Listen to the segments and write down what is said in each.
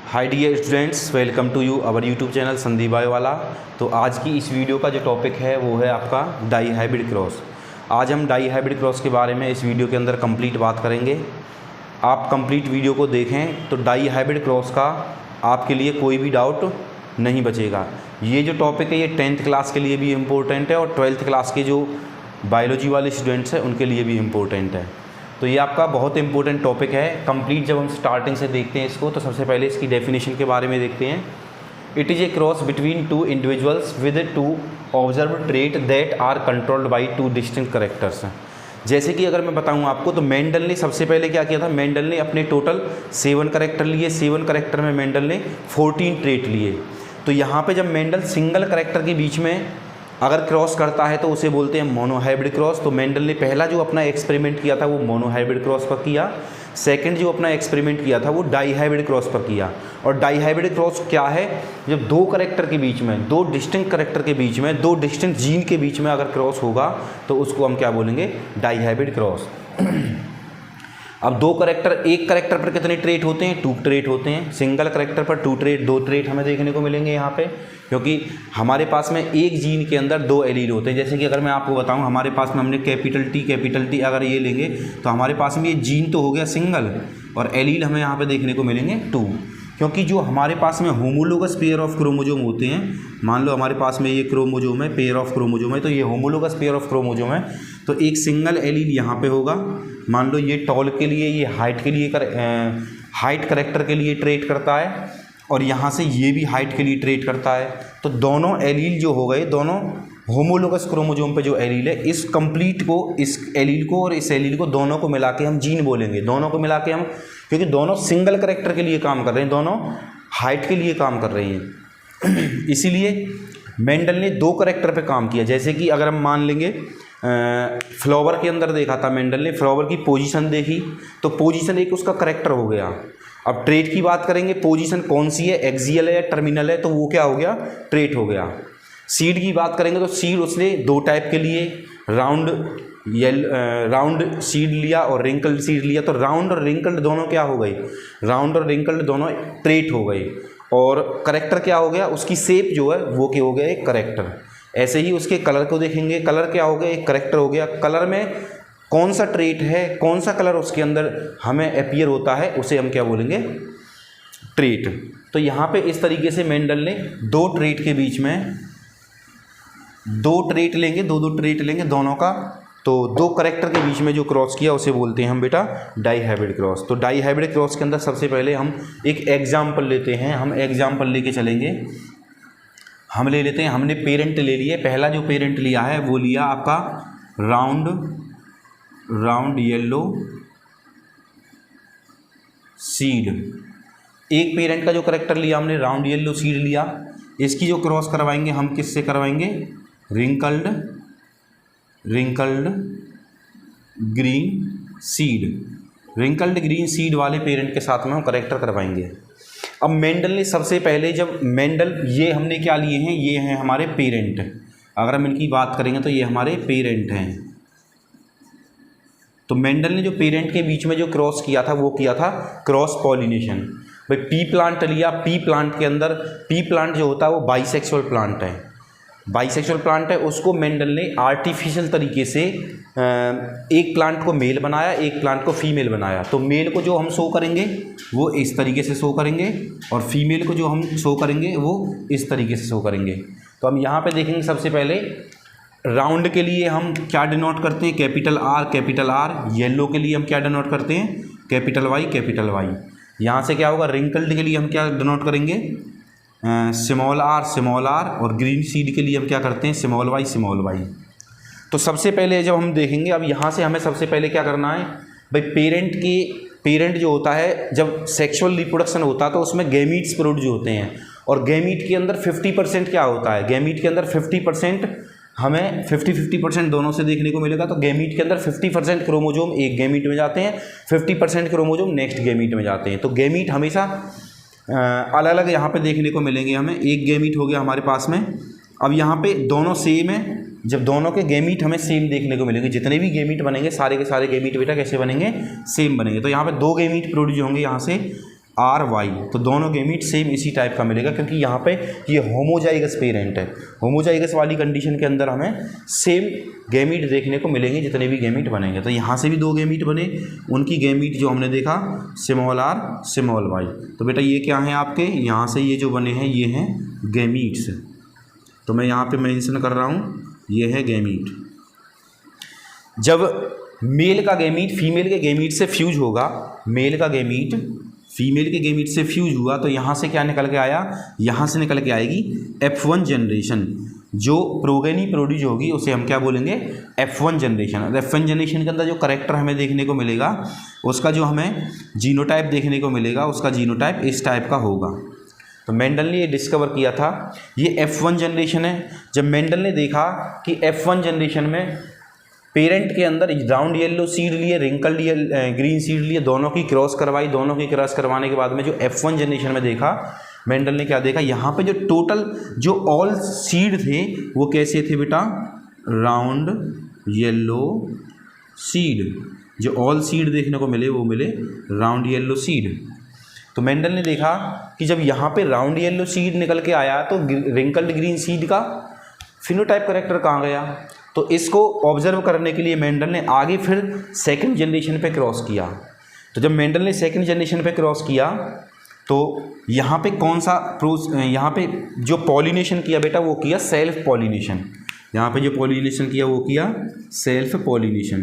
Hi dear students, welcome to you our YouTube channel Sandeep वाला। तो आज की इस वीडियो का जो टॉपिक है वो है आपका डाई हाइब्रिड क्रॉस। आज हम डाई हाइब्रिड क्रॉस के बारे में इस वीडियो के अंदर कंप्लीट बात करेंगे। आप कंप्लीट वीडियो को देखें तो डाई हाइब्रिड क्रॉस का आपके लिए कोई भी डाउट नहीं बचेगा। ये जो टॉपिक है ये 10th क्लास के लिए भी इम्पोर्टेंट है और 12th क्लास के जो बायोलॉजी वाले स्टूडेंट्स हैं उनके लिए भी इम्पोर्टेंट है। तो ये आपका बहुत इंपॉर्टेंट टॉपिक है। कंप्लीट जब हम स्टार्टिंग से देखते हैं इसको तो सबसे पहले इसकी डेफिनेशन के बारे में देखते हैं। It is a cross between two individuals with two observe trait that are controlled by two distinct characters. जैसे कि अगर मैं बताऊं आपको तो मेंडल ने सबसे पहले क्या किया था, मेंडल ने अपने टोटल 7 कैरेक्टर लिए। 7 कैरेक्टर में मेंडल ने 14 ट्रेट लिए। तो यहाँ पे जब मेंडल सिंगल कैरेक्टर के बीच में अगर क्रॉस करता है तो उसे बोलते हैं मोनोहाइब्रिड क्रॉस। तो मेंडल ने पहला जो अपना एक्सपेरिमेंट किया था वो मोनोहाइब्रिड क्रॉस पर किया। सेकंड जो अपना एक्सपेरिमेंट किया था वो डाई हाइब्रिड क्रॉस पर किया। और डाई हाइब्रिड क्रॉस क्या है, जब दो कैरेक्टर के बीच में, दो डिस्टिंक्ट कैरेक्टर के बीच में, दो डिस्टिंक्ट जीन के बीच में अगर क्रॉस होगा तो उसको हम क्या बोलेंगे, डाई हाइब्रिड क्रॉस। अब दो कैरेक्टर, एक कैरेक्टर पर कितने ट्रेट होते हैं, 2 ट्रेट होते हैं। सिंगल कैरेक्टर पर 2 ट्रेट, 2 ट्रेट हमें देखने को मिलेंगे यहाँ पे, क्योंकि हमारे पास में एक जीन के अंदर 2 एलील होते हैं। जैसे कि अगर मैं आपको बताऊं, हमारे पास में हमने कैपिटल टी अगर ये लेंगे तो हमारे पास में ये जीन तो हो गया सिंगल और एलील हमें यहाँ पे देखने को मिलेंगे 2। क्योंकि जो हमारे पास में होमोलोगस पेयर ऑफ क्रोमोजोम होते हैं, मान लो हमारे पास में ये क्रोमोजोम है, पेयर ऑफ क्रोमोजोम है, तो ये होमोलोगस पेयर ऑफ क्रोमोजोम है। तो एक सिंगल एलील यहाँ पे होगा। मान लो ये टॉल के लिए, ये हाइट के लिए हाइट करेक्टर के लिए ट्रेट करता है और यहाँ से ये भी हाइट के लिए ट्रेट करता है। तो दोनों एलील जो हो गए, दोनों होमोलोगस क्रोमोजोम पे जो एलील है, इस कंप्लीट को, इस एलील को और इस एलील को दोनों को मिला के हम जीन बोलेंगे। दोनों को मिला के हम, क्योंकि दोनों सिंगल कैरेक्टर के लिए काम कर रहे हैं, दोनों हाइट के लिए काम कर रहे हैं। इसीलिए मेंडल ने 2 कैरेक्टर पे काम किया। जैसे कि अगर हम मान लेंगे फ्लावर के अंदर देखा था मेंडल ने, फ्लावर की पोजीशन देखी तो पोजीशन एक उसका कैरेक्टर हो गया। अब ट्रेट की बात करेंगे, पोजीशन कौन सी है, एक्सियल है या टर्मिनल है, तो वो क्या हो गया, ट्रेट हो गया। सीड की बात करेंगे तो सीड उसने 2 टाइप के लिए, राउंड सीड लिया और रिंकल्ड सीड लिया। तो राउंड और रिंकल्ड दोनों क्या हो गई, राउंड और रिंकल्ड दोनों ट्रेट हो गए। और करेक्टर क्या हो गया, उसकी शेप जो है वो क्या हो गया, एक करेक्टर। ऐसे ही उसके कलर को देखेंगे, कलर क्या हो गया, एक करेक्टर हो गया। कलर में कौन सा ट्रेट है, कौन सा कलर उसके अंदर हमें अपीयर होता है, उसे हम क्या बोलेंगे, ट्रेट। तो यहाँ पे इस तरीके से मेंडल ने 2 ट्रेट के बीच में 2 ट्रेट लेंगे, 2 ट्रेट लेंगे दोनों का, तो 2 कैरेक्टर के बीच में जो क्रॉस किया उसे बोलते हैं हम बेटा डाई हाइब्रिड क्रॉस। तो डाई हाइब्रिड क्रॉस के अंदर सबसे पहले हम एक एग्जाम्पल लेते हैं। हम एग्जाम्पल लेके चलेंगे। हम ले लेते हैं, हमने पेरेंट ले लिए। पहला जो पेरेंट लिया है वो लिया आपका राउंड येलो सीड। एक पेरेंट का जो करेक्टर लिया हमने, राउंड येलो सीड लिया। इसकी जो क्रॉस करवाएंगे हम किससे करवाएंगे, wrinkled green seed. Wrinkled green seed वाले पेरेंट के साथ में हम करेक्टर करवाएंगे। अब मेंडल ने सबसे पहले, जब मेंडल, ये हमने क्या लिए हैं, ये हैं हमारे पेरेंट। अगर हम इनकी बात करेंगे तो ये हमारे पेरेंट हैं। तो मेंडल ने जो पेरेंट के बीच में जो क्रॉस किया था वो किया था क्रॉस पॉलिनेशन। भाई पी प्लांट लिया, पी प्लांट के अंदर, पी प्लांट जो होता है वो बाइसेक्सुअल प्लांट है। बाइसेक्सुअल प्लांट है, उसको मेंडल ने आर्टिफिशियल तरीके से एक प्लांट को मेल बनाया, एक प्लांट को फीमेल बनाया। तो मेल को जो हम शो करेंगे वो इस तरीके से शो करेंगे और फीमेल को जो हम शो करेंगे वो इस तरीके से शो करेंगे। तो हम यहाँ पे देखेंगे, सबसे पहले राउंड के लिए हम क्या डिनोट करते हैं, कैपिटल आर। येलो के लिए हम क्या डिनोट करते हैं, कैपिटल वाई। यहाँ से क्या होगा, रिंकल्ड के लिए हम क्या डिनोट करेंगे, स्मॉल आर। और ग्रीन सीड के लिए हम क्या करते हैं, स्मॉल वाई। तो सबसे पहले जब हम देखेंगे, अब यहाँ से हमें सबसे पहले क्या करना है भाई, पेरेंट जो होता है, जब सेक्सुअल रिप्रोडक्शन होता है तो उसमें गैमीट्स प्रोड्यूस होते हैं। और गैमीट के अंदर 50% क्या होता है, गैमीट के अंदर 50% हमें 50% दोनों से देखने को मिलेगा। तो गैमीट के अंदर 50% क्रोमोजोम एक गैमीट में जाते हैं, 50% क्रोमोजोम नेक्स्ट गैमीट में जाते हैं। तो गैमीट हमेशा अलग अलग यहाँ पे देखने को मिलेंगे हमें। एक गैमीट हो गया हमारे पास में। अब यहाँ पे दोनों सेम है, जब दोनों के गैमीट हमें सेम देखने को मिलेंगे, जितने भी गैमीट बनेंगे सारे के सारे गैमीट बेटा कैसे बनेंगे, सेम बनेंगे। तो यहाँ पे 2 गैमीट प्रोड्यूस होंगे यहाँ से। RY, तो दोनों गैमीट सेम इसी टाइप का मिलेगा, क्योंकि यहाँ पे ये होमोजाइगस पेरेंट है। होमोजाइगस वाली कंडीशन के अंदर हमें सेम गैमीट देखने को मिलेंगे जितने भी गैमीट बनेंगे। तो यहाँ से भी 2 गैमीट बने, उनकी गैमीट जो हमने देखा स्मॉल r स्मॉल y। तो बेटा ये क्या है आपके, यहाँ से ये जो बने हैं ये हैं गैमीट्स। तो मैं यहाँ पे मेंशन कर रहा हूँ ये है गैमीट। जब मेल का गैमीट फीमेल के गैमीट से फ्यूज होगा, मेल का गैमीट फीमेल के गैमीट से फ्यूज हुआ, तो यहाँ से क्या निकल के आया, यहाँ से निकल के आएगी F1 जनरेशन। जो प्रोगेनी प्रोड्यूस होगी उसे हम क्या बोलेंगे, F1 जनरेशन। और F1 जनरेशन के अंदर जो करेक्टर हमें देखने को मिलेगा, उसका जो हमें जीनोटाइप देखने को मिलेगा, उसका जीनोटाइप इस टाइप का होगा। तो मेंडल ने ये डिस्कवर किया था, ये F1 जनरेशन है। जब मेंडल ने देखा कि F1 जनरेशन में पेरेंट के अंदर राउंड येलो सीड लिए, रिंकल्ड ग्रीन सीड लिए, दोनों की क्रॉस करवाई, दोनों की क्रॉस करवाने के बाद में जो F1 जनरेशन में देखा, मेंडल ने क्या देखा, यहाँ पे जो टोटल जो ऑल सीड थे वो कैसे थे बेटा, राउंड येलो सीड। जो ऑल सीड देखने को मिले वो मिले राउंड येलो सीड। तो मेंडल ने देखा कि जब यहाँ पे राउंड येलो सीड निकल के आया तो रिंकल्ड ग्रीन सीड का फिनोटाइप करेक्टर कहाँ गया। तो इसको ऑब्जर्व करने के लिए मेंडल ने आगे फिर सेकंड जनरेशन पे क्रॉस किया। तो जब मेंडल ने सेकंड जनरेशन पे क्रॉस किया तो यहाँ पे कौन सा यहाँ पे जो पॉलिनेशन किया बेटा वो किया सेल्फ पॉलिनेशन। यहाँ पे जो पॉलिनेशन किया वो किया सेल्फ पॉलिनेशन,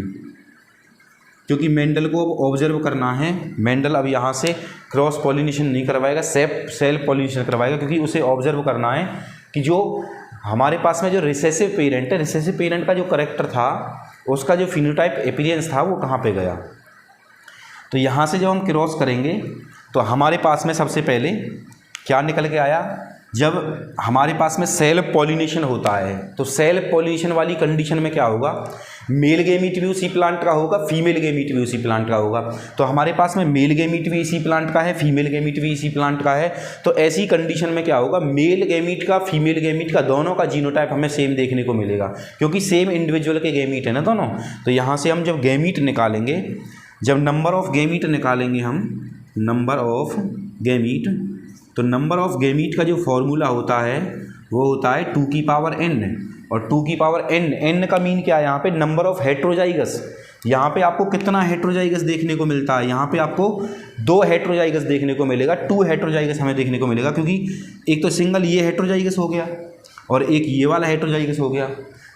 क्योंकि मेंडल को अब ऑब्जर्व करना है। मेंडल अब यहाँ से क्रॉस पॉलिनेशन नहीं करवाएगा, सेल्फ पॉलिनेशन करवाएगा, क्योंकि उसे ऑब्जर्व करना है कि जो हमारे पास में जो रिसेसिव पेरेंट है, रिसेसिव पेरेंट का जो करेक्टर था उसका जो फिनोटाइप अपीयरेंस था वो कहाँ पे गया। तो यहाँ से जब हम क्रॉस करेंगे तो हमारे पास में सबसे पहले क्या निकल के आया, जब हमारे पास में सेल्फ पॉलिनेशन होता है तो सेल्फ पॉलिनेशन वाली कंडीशन में क्या होगा, मेल गैमीट भी उसी प्लांट का होगा, फीमेल गैमीट भी उसी प्लांट का होगा। तो हमारे पास में मेल गैमीट भी इसी प्लांट का है, फीमेल गैमीट भी इसी प्लांट का है। तो ऐसी कंडीशन में क्या होगा, मेल गैमीट का फीमेल गैमीट का दोनों का जीनोटाइप हमें सेम देखने को मिलेगा, क्योंकि सेम इंडिविजुअल के गैमीट है ना दोनों। तो यहाँ से हम जब गैमीट निकालेंगे, जब नंबर ऑफ गैमीट निकालेंगे हम, नंबर ऑफ गैमीट, तो नंबर ऑफ गैमीट का जो फॉर्मूला होता है वो होता है 2 की पावर n। और 2 की पावर n का मीन क्या है, यहाँ पे नंबर ऑफ हेट्रोजाइगस। यहाँ पे आपको कितना हेट्रोजाइगस देखने को मिलता है, यहाँ पे आपको 2 हेट्रोजाइगस देखने को मिलेगा, 2 हेट्रोजाइगस हमें देखने को मिलेगा, क्योंकि एक तो सिंगल ये हेट्रोजाइगस हो गया और एक ये वाला हेट्रोजाइगस हो गया।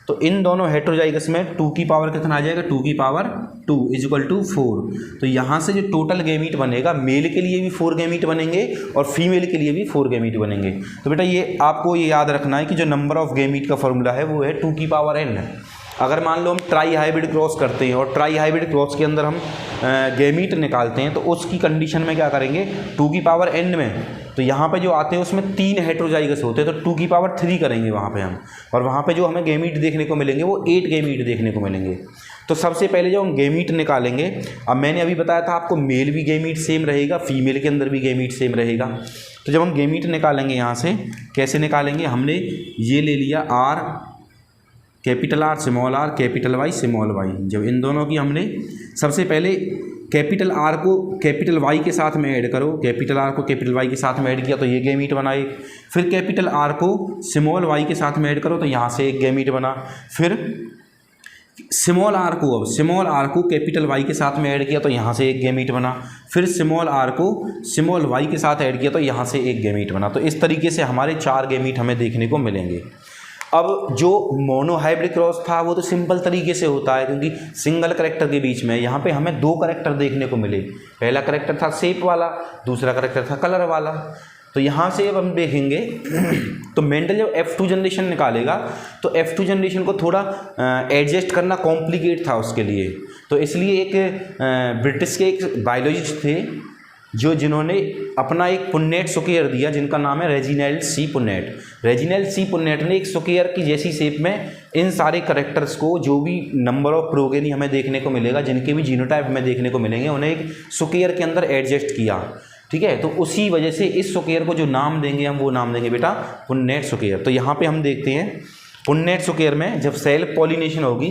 तो इन दोनों हेट्रोजाइगस में 2 की पावर कितना आ जाएगा, 2 की पावर 2 इक्वल टू 4। तो यहाँ से जो टोटल गैमीट बनेगा, मेल के लिए भी 4 गैमीट बनेंगे और फीमेल के लिए भी 4 गैमीट बनेंगे। तो बेटा ये आपको ये याद रखना है कि जो नंबर ऑफ गैमीट का फॉर्मूला है वो है 2 की पावर n। अगर मान लो हम ट्राई हाइब्रिड क्रॉस करते हैं और ट्राई हाइब्रिड क्रॉस के अंदर हम गैमीट निकालते हैं, तो उसकी कंडीशन में क्या करेंगे, 2 की पावर n में, तो यहाँ पे जो आते हैं उसमें 3 हेट्रोजाइगस होते हैं, तो 2 की पावर 3 करेंगे वहाँ पे हम, और वहाँ पे जो हमें गैमीट देखने को मिलेंगे वो 8 गैमीट देखने को मिलेंगे। तो सबसे पहले जो हम गैमीट निकालेंगे, अब मैंने अभी बताया था आपको मेल भी गैमीट सेम रहेगा, फीमेल के अंदर भी गैमीट सेम रहेगा। तो जब हम गैमीट निकालेंगे यहाँ से कैसे निकालेंगे, हमने ये ले लिया R capital R small r capital Y small y। जब इन दोनों की हमने सबसे पहले कैपिटल R को कैपिटल Y के साथ में ऐड करो, कैपिटल R को कैपिटल Y के साथ में ऐड किया तो ये गैमीट बना एक। फिर कैपिटल R को स्मॉल y के साथ में ऐड करो तो यहाँ से एक गैमीट बना। फिर स्मॉल r को, अब स्मॉल r को कैपिटल Y के साथ में ऐड किया तो यहाँ से एक गैमीट बना। फिर स्मॉल r को स्मॉल y के साथ ऐड किया तो यहाँ से एक गैमीट बना। तो इस तरीके से हमारे 4 गैमीट हमें देखने को मिलेंगे। अब जो मोनो हाइब्रिड क्रॉस था वो तो सिंपल तरीके से होता है, क्योंकि सिंगल करेक्टर के बीच में यहाँ पे हमें 2 करेक्टर देखने को मिले। पहला करेक्टर था शेप वाला, दूसरा करेक्टर था कलर वाला। तो यहाँ से अब हम देखेंगे तो मेंडल जब F2 जनरेशन निकालेगा तो F2 जनरेशन को थोड़ा एडजस्ट करना कॉम्प्लिकेट था उसके लिए। तो इसलिए एक ब्रिटिश के एक बायोलॉजिस्ट थे जिन्होंने अपना एक पुन्नेट स्क्वायर दिया, जिनका नाम है रेजिनाल्ड सी पुन्नेट। रेजिनाल्ड सी पुन्नेट ने एक स्क्वायर की जैसी शेप में इन सारे करेक्टर्स को, जो भी नंबर ऑफ प्रोगेनी हमें देखने को मिलेगा, जिनके भी जीनोटाइप हमें देखने को मिलेंगे, उन्हें एक स्क्वायर के अंदर एडजस्ट किया। ठीक है, तो उसी वजह से इस स्क्वायर को जो नाम देंगे हम, वो नाम देंगे बेटा पुन्नेट स्क्वायर। तो यहाँ पे हम देखते हैं पुन्नेट स्क्वायर में जब सेल्फ पॉलिनेशन होगी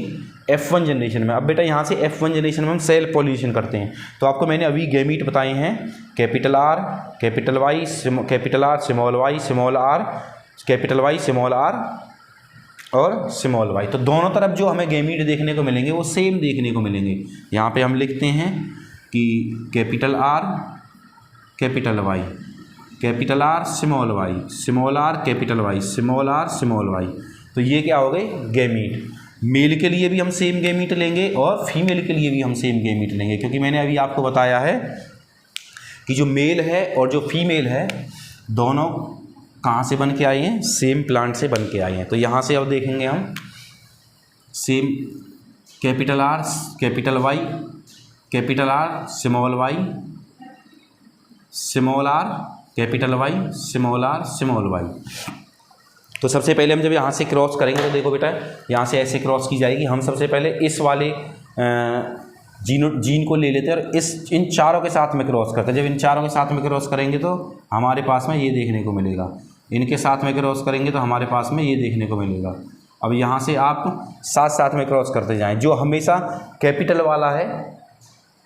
F1 जनरेशन में। अब बेटा यहाँ से F1 जनरेशन में हम सेल्फ पॉलिनेशन करते हैं। तो आपको मैंने अभी गैमीट बताए हैं capital R, capital Y, capital R, small Y, small R, capital Y, small R और स्मॉल वाई। तो दोनों तरफ जो हमें गैमीट देखने को मिलेंगे वो सेम देखने को मिलेंगे। यहाँ पे हम लिखते हैं कि capital R, capital Y, capital R, small Y, small R, capital Y, small R, small Y. तो ये क्या हो गए गैमीट। मेल के लिए भी हम सेम गैमीट लेंगे और फीमेल के लिए भी हम सेम गैमीट लेंगे, क्योंकि मैंने अभी आपको बताया है कि जो मेल है और जो फीमेल है दोनों कहाँ से बन के आए हैं, सेम प्लांट से बन के आए हैं। तो यहाँ से अब देखेंगे हम same capital R, capital Y, capital R, small Y, small R, capital Y, small R, small Y. तो सबसे पहले हम जब यहाँ से क्रॉस करेंगे तो देखो बेटा यहाँ से ऐसे क्रॉस की जाएगी। हम सबसे पहले इस वाले जीन को ले लेते हैं और इन चारों के साथ में क्रॉस करते हैं। जब इन चारों के साथ में क्रॉस करेंगे तो हमारे पास में ये देखने को मिलेगा, इनके साथ में क्रॉस करेंगे तो हमारे पास में ये देखने को मिलेगा। अब यहाँ से आप साथ साथ में क्रॉस करते जाएं। जो हमेशा कैपिटल वाला है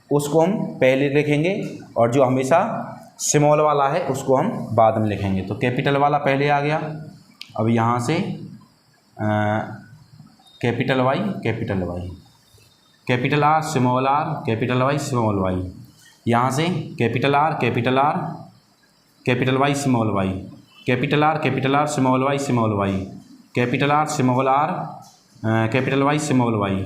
उसको हम पहले लिखेंगे और जो हमेशा स्मॉल वाला है उसको हम बाद में लिखेंगे। तो कैपिटल वाला पहले आ गया। अब यहाँ से capital Y, capital Y, capital R, small R, capital Y, small Y. यहाँ से capital R, capital R, capital Y, small Y, capital R, capital R, small Y, small Y, capital R, small R, capital Y, small Y.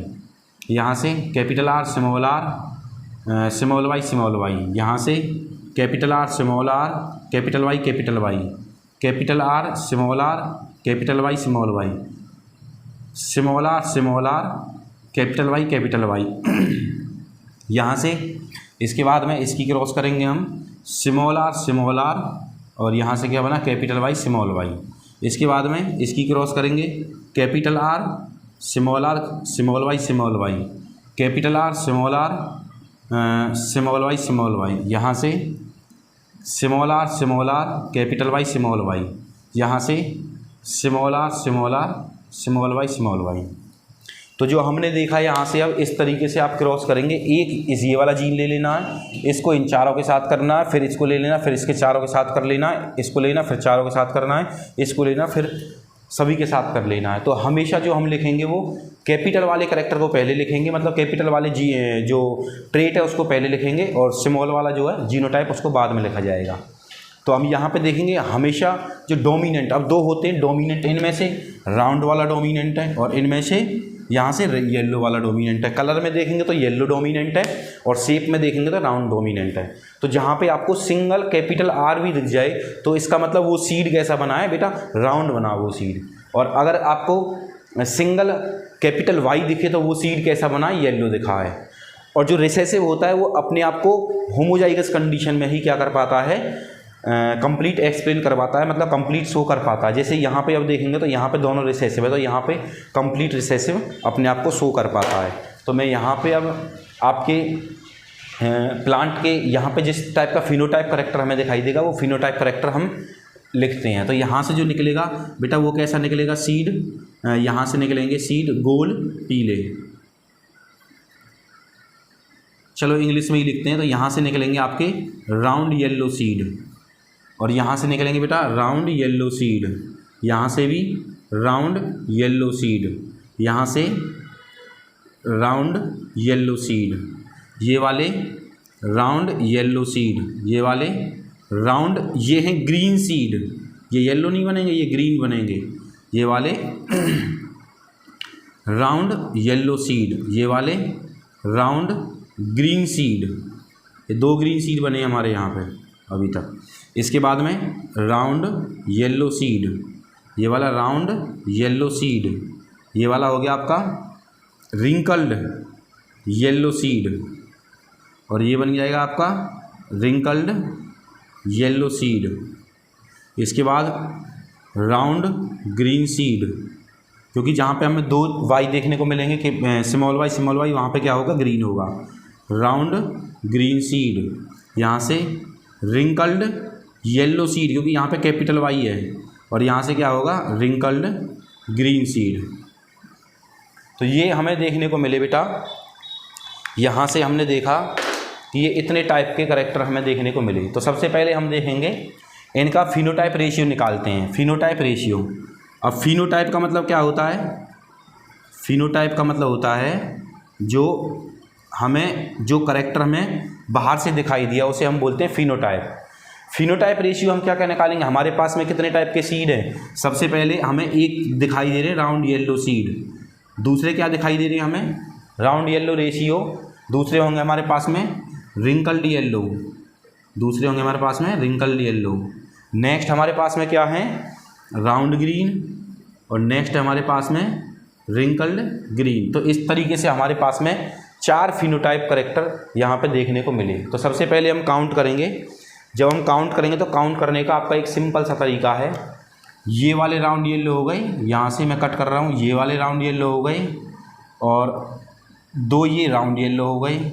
यहाँ से capital R, small R, small Y, small Y. यहाँ से capital R, small R, capital Y, capital Y, capital R, small R, capital Y, small Y, small R, small R, capital Y, capital Y. यहाँ से इसके बाद में इसकी cross करेंगे हम स्मॉल आर, स्मॉल आर और यहाँ से क्या बना कैपिटल वाई, स्मॉल वाई। इसके बाद में इसकी क्रॉस करेंगे capital R, small R, small Y, small Y, capital R, small R, small Y, small Y. यहाँ से small R, small R, capital Y, small Y. यहाँ से small R, small R, small Y, small Y. तो जो हमने देखा यहाँ से अब इस तरीके से आप क्रॉस करेंगे। एक इस ये वाला जीन ले लेना है, इसको इन चारों के साथ करना है, फिर इसको ले लेना, फिर इसके चारों के साथ कर लेना है, इसको लेना, फिर चारों के साथ करना है, इसको लेना, फिर सभी के साथ कर लेना है। तो हमेशा जो हम लिखेंगे वो कैपिटल वाले कैरेक्टर को पहले लिखेंगे, मतलब कैपिटल वाले जो ट्रेट है उसको पहले लिखेंगे और स्मॉल वाला जो है जीनोटाइप उसको बाद में लिखा जाएगा। तो हम यहाँ पे देखेंगे हमेशा जो डोमिनेंट, अब दो होते हैं डोमिनेंट, इनमें से राउंड वाला डोमिनेंट है और इनमें से यहाँ से येलो वाला डोमिनेंट है। कलर में देखेंगे तो येलो डोमिनेंट है और शेप में देखेंगे तो राउंड डोमिनेंट है। तो जहाँ पे आपको सिंगल कैपिटल आर भी दिख जाए तो इसका मतलब वो सीड कैसा बना है बेटा, राउंड बना वो सीड। और अगर आपको सिंगल कैपिटल वाई दिखे तो वो सीड कैसा बना है, येलो दिखा है। और जो रिसेसिव होता है वो अपने आप को होमोजाइगस कंडीशन में ही क्या कर पाता है, कंप्लीट एक्सप्लेन कर पाता है, मतलब कंप्लीट शो कर पाता है। जैसे यहाँ पे अब देखेंगे तो यहाँ पे दोनों रिसेसिव है तो यहाँ पे कंप्लीट रिसेसिव अपने आप को शो कर पाता है। तो मैं यहाँ पे अब आपके प्लांट के यहाँ पे जिस टाइप का फिनोटाइप करेक्टर हमें दिखाई देगा वो फिनोटाइप करेक्टर हम लिखते हैं। तो यहाँ से जो निकलेगा बेटा वो कैसा निकलेगा, सीड, यहाँ से निकलेंगे सीड गोल पीले, चलो इंग्लिश में ही लिखते हैं। तो यहाँ से निकलेंगे आपके राउंड येलो सीड और यहाँ से निकलेंगे बेटा राउंड येलो सीड, यहाँ से भी राउंड येलो सीड, यहाँ से राउंड येलो सीड, ये वाले राउंड येलो सीड, ये वाले राउंड, ये हैं ग्रीन सीड, ये येलो नहीं बनेंगे ये ग्रीन बनेंगे, ये वाले राउंड येलो सीड, ये वाले राउंड ग्रीन सीड, ये दो ग्रीन सीड बने हमारे यहाँ पे अभी तक। इसके बाद में राउंड येलो सीड, ये वाला राउंड येलो सीड, ये वाला हो गया आपका रिंकल्ड येलो सीड और ये बन जाएगा आपका रिंकल्ड येलो सीड। इसके बाद राउंड ग्रीन सीड, क्योंकि जहाँ पे हमें दो वाई देखने को मिलेंगे कि स्मॉल वाई वहाँ पे क्या होगा, ग्रीन होगा। राउंड ग्रीन सीड, यहाँ से रिंकल्ड येलो सीड, क्योंकि यहाँ पे कैपिटल वाई है और यहाँ से क्या होगा, रिंकल्ड ग्रीन सीड। तो ये हमें देखने को मिले बेटा। यहाँ से हमने देखा कि ये इतने टाइप के करैक्टर हमें देखने को मिले। तो सबसे पहले हम देखेंगे इनका फिनोटाइप रेशियो निकालते हैं। फिनोटाइप रेशियो, अब फिनोटाइप का मतलब क्या होता है? फिनोटाइप का मतलब होता है जो करैक्टर हमें बाहर से दिखाई दिया उसे हम बोलते हैं फिनोटाइप। फिनोटाइप रेशियो हम क्या क्या निकालेंगे? हमारे पास में कितने टाइप के सीड हैं? सबसे पहले हमें एक दिखाई दे रहे हैं राउंड येलो सीड, दूसरे क्या दिखाई दे रहे हैं हमें? राउंड येलो रेशियो, दूसरे होंगे हमारे पास में रिंकल्ड येलो, दूसरे होंगे हमारे पास में रिंकल्ड येलो। नेक्स्ट हमारे पास में क्या है? राउंड ग्रीन, और नेक्स्ट हमारे पास में रिंकल्ड ग्रीन। तो इस तरीके से हमारे पास में 4 फिनोटाइप करैक्टर यहाँ पे देखने को मिले। तो सबसे पहले हम काउंट करेंगे। जब हम काउंट करेंगे तो काउंट करने का आपका एक सिंपल सा तरीका है। ये वाले राउंड येलो हो गए, यहाँ से मैं कट कर रहा हूँ, ये वाले राउंड येलो हो गए, और 2 ये राउंड येलो हो गए।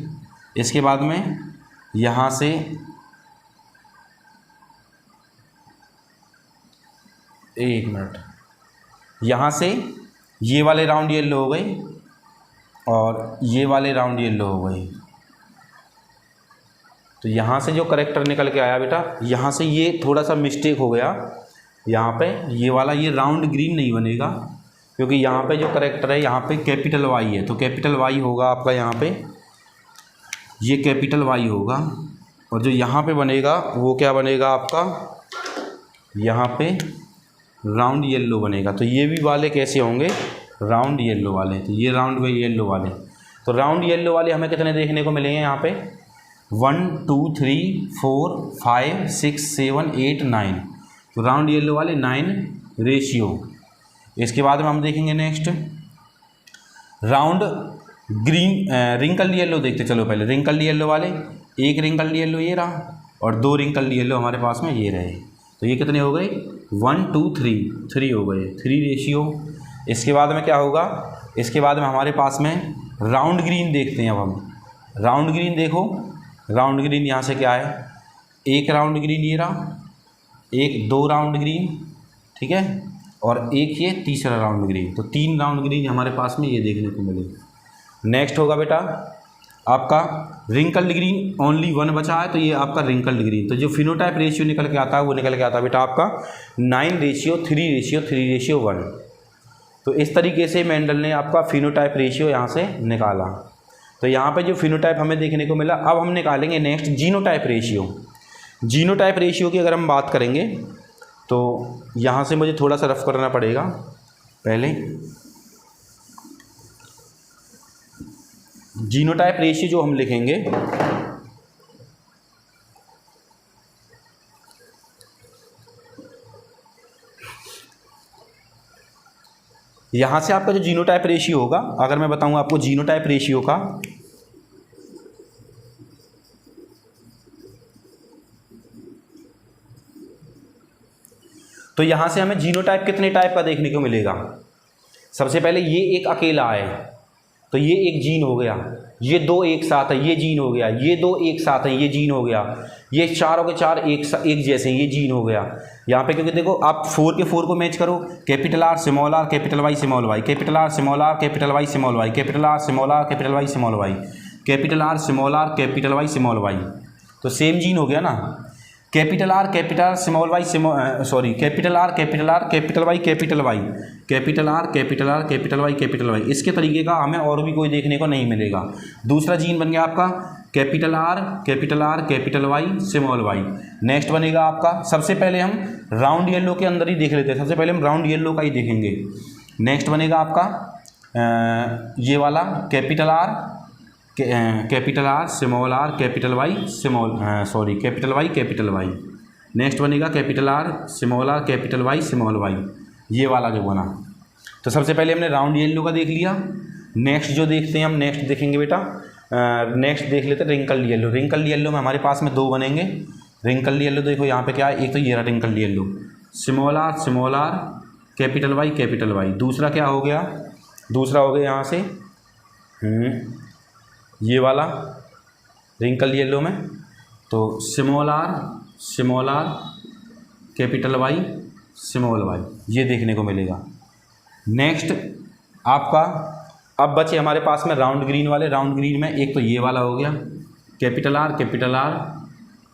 इसके बाद में यहाँ से एक मिनट, यहाँ से ये वाले राउंड येलो हो गए और ये वाले राउंड येलो हो गए। तो यहाँ से जो करैक्टर निकल के आया बेटा, यहाँ से ये थोड़ा सा मिस्टेक हो गया, यहाँ पे ये वाला ये राउंड ग्रीन नहीं बनेगा, क्योंकि यहाँ पे जो करैक्टर है यहाँ पे कैपिटल वाई है, तो कैपिटल वाई होगा आपका यहाँ पे, ये कैपिटल वाई होगा। और जो यहाँ पे बनेगा वो क्या बनेगा आपका? यहाँ पे राउंड येलो बनेगा। तो ये भी वाले कैसे होंगे? राउंड येलो वाले। तो ये राउंड येलो वाले, तो राउंड येलो वाले हमें कितने देखने को मिलेंगे यहाँ पे? 1 2 3 4 5 6 7 8 9। तो राउंड येलो वाले 9 रेशियो। इसके बाद में हम देखेंगे next round green wrinkled yellow देखते। चलो पहले रिंकल्ड येलो वाले, एक रिंकल्ड येलो ये रहा और 2 रिंकल्ड येलो हमारे पास में ये रहे। तो ये कितने हो गए? 1 2 3 हो गए, 3 रेशियो। इसके बाद में क्या होगा? इसके बाद में हमारे पास में राउंड ग्रीन देखते हैं। अब हम राउंड ग्रीन देखो, राउंड ग्रीन यहाँ से क्या है? एक राउंड ग्रीन ये रहा, एक 2 राउंड ग्रीन, ठीक है, और एक ये तीसरा राउंड ग्रीन। तो 3 राउंड ग्रीन हमारे पास में ये देखने को मिले। नेक्स्ट होगा बेटा आपका रिंकल्ड ग्रीन, ओनली 1 बचा है, तो ये आपका रिंकल्ड ग्रीन। तो जो फिनोटाइप रेशियो निकल के आता है वो निकल के आता है बेटा आपका 9 रेशियो 3 रेशियो 3 रेशियो 1। तो इस तरीके से मेंडल ने आपका फिनोटाइप रेशियो यहाँ से निकाला। तो यहाँ पे जो फिनोटाइप हमें देखने को मिला, अब हम निकालेंगे next genotype ratio. Genotype ratio की अगर हम बात करेंगे तो यहाँ से मुझे थोड़ा सा रफ करना पड़ेगा पहले। जीनोटाइप रेशियो जो हम लिखेंगे, यहाँ से आपका जो जीनोटाइप रेशियो होगा, अगर मैं बताऊँ आपको जीनोटाइप रेशियो का, तो यहाँ से हमें जीनोटाइप कितने टाइप का देखने को मिलेगा? सबसे पहले ये एक अकेला है, तो ये एक जीन हो गया। ये 2 एक साथ है, ये जीन हो गया। ये 2 एक साथ है, ये जीन हो गया। ये चारों के चार एक जैसे, ये जीन हो गया। यहाँ पे क्योंकि देखो आप 4 के 4 को मैच करो, capital R small R capital Y small Y, capital R small R capital Y small Y, capital R small R capital Y small Y, capital R small R capital Y small Y. तो same gene हो गया ना। Capital R capital small Y sorry capital R capital Y capital Y, capital R capital Y capital Y. इसके तरीके का हमें और भी कोई देखने को नहीं मिलेगा। दूसरा जीन बन गया आपका capital R capital Y small Y. Next बनेगा आपका, सबसे पहले हम राउंड येलो के अंदर ही देख लेते हैं, सबसे पहले हम राउंड येलो का ही देखेंगे। नेक्स्ट बनेगा आपका ये वाला capital R small R capital Y capital Y capital Y. Next बनेगा capital R small R capital Y small Y, ये वाला जो बना। तो सबसे पहले हमने राउंड येलो का देख लिया। नेक्स्ट जो देखते हैं हम, नेक्स्ट देखेंगे बेटा, नेक्स्ट देख लेते हैं रिंकल्ड येलो। रिंकल्ड येलो में हमारे पास में 2 बनेंगे। रिंकल्ड येलो देखो यहाँ पे क्या है, एक तो ये रहा wrinkled yellow, small R capital Y. दूसरा क्या हो गया? दूसरा हो गया यहाँ से ये वाला रिंकल येलो में, तो small R capital Y small Y, ये देखने को मिलेगा। नेक्स्ट आपका अब बचे हमारे पास में राउंड ग्रीन वाले। राउंड ग्रीन में एक तो ये वाला हो गया, capital R,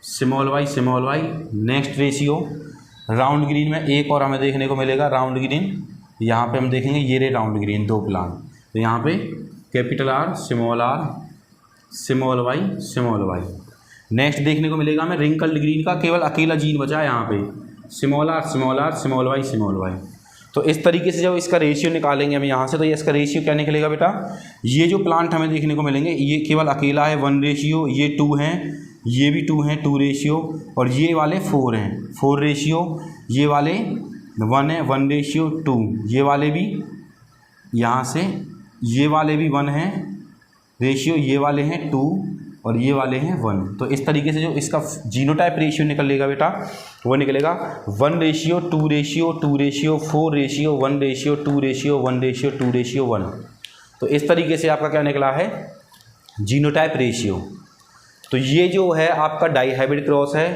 small Y. Next ratio round green में एक और हमें देखने को मिलेगा राउंड ग्रीन, यहाँ पे हम देखेंगे ये रे राउंड ग्रीन 2 प्लान। तो यहाँ पे capital R, small Y. Next देखने को मिलेगा हमें रिंकल्ड ग्रीन का केवल अकेला जीन बचा है यहाँ पे, स्मॉल आर, स्मॉल वाई। तो इस तरीके से जब इसका रेशियो निकालेंगे हम यहाँ से, तो ये इसका रेशियो क्या निकलेगा बेटा, ये जो प्लांट हमें देखने को मिलेंगे ये केवल अकेला है 1 रेशियो, ये 2 हैं, ये भी 2 हैं 2 रेशियो, और ये वाले 4 हैं 4 रेशियो, ये वाले 1 है 1 रेशियो 2, ये वाले भी यहाँ से ये वाले भी 1 हैं रेशियो, ये वाले हैं 2 और ये वाले हैं 1। तो इस तरीके से जो इसका जीनोटाइप रेशियो निकलेगा बेटा वो निकलेगा 1 ratio 2 ratio 2 ratio 4 ratio 1 ratio 2 ratio 1 ratio 2 ratio 1। तो इस तरीके से आपका क्या निकला है जीनोटाइप रेशियो। तो ये जो है आपका डाई हाइब्रिड क्रॉस है।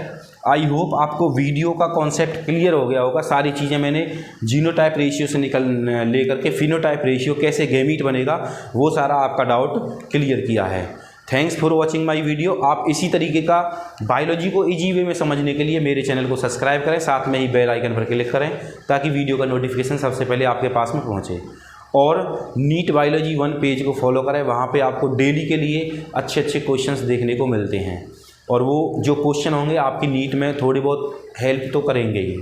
आई होप आपको वीडियो का कॉन्सेप्ट क्लियर हो गया होगा। सारी चीज़ें मैंने जीनोटाइप रेशियो से लेकर के फिनोटाइप रेशियो कैसे गैमीट बनेगा वो सारा आपका डाउट क्लियर किया है। Thanks for watching my video. आप इसी तरीके का बायोलॉजी को इजी वे में समझने के लिए मेरे चैनल को सब्सक्राइब करें, साथ में ही बेल आइकन पर क्लिक करें ताकि वीडियो का नोटिफिकेशन सबसे पहले आपके पास में पहुंचे। और नीट बायोलॉजी 1 पेज को फॉलो करें, वहाँ पे आपको डेली के लिए अच्छे अच्छे क्वेश्चंस देखने को मिलते हैं और वो जो क्वेश्चन होंगे आपकी नीट में थोड़ी बहुत हेल्प तो करेंगे ही।